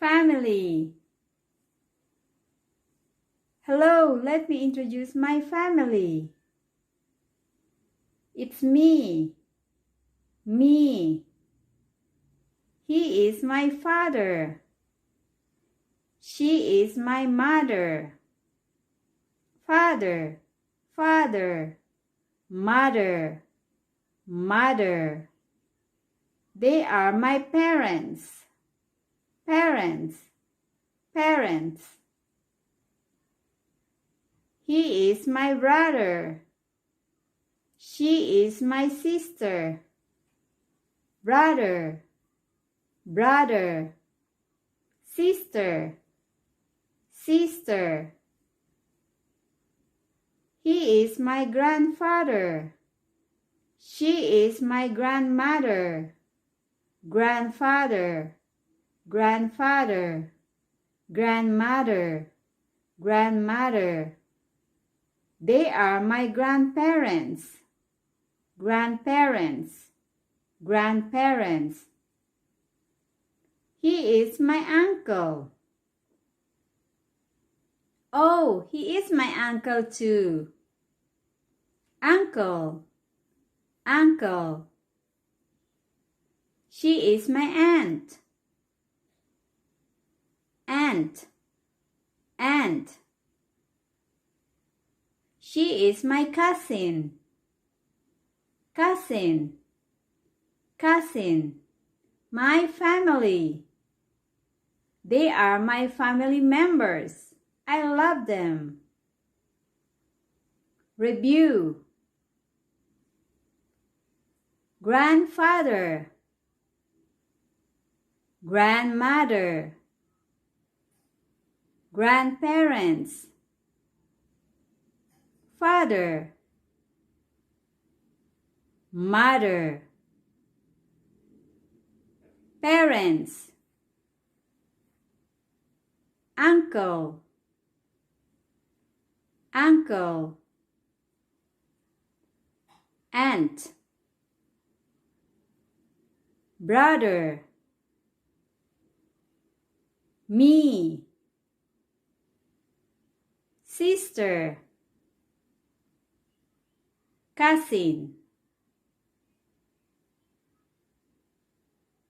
Family. Hello, let me introduce my family. It's me. Me. He is my father. She is my mother. Father, father. Mother, mother. They are my parents. Parents, parents. He is my brother. She is my sister. Brother, brother. Sister, sister. He is my grandfather. She is my grandmother. Grandfather, grandfather. Grandmother, grandmother. They are my grandparents. Grandparents, grandparents. He is my uncle. Oh, he is my uncle too. Uncle, uncle. She is my aunt. Aunt, aunt. She is my cousin. Cousin, cousin. My family. They are my family members. I love them. Review. Grandfather, grandmother, grandparents, father, mother, parents, uncle, uncle, aunt, brother, me, sister, cousin.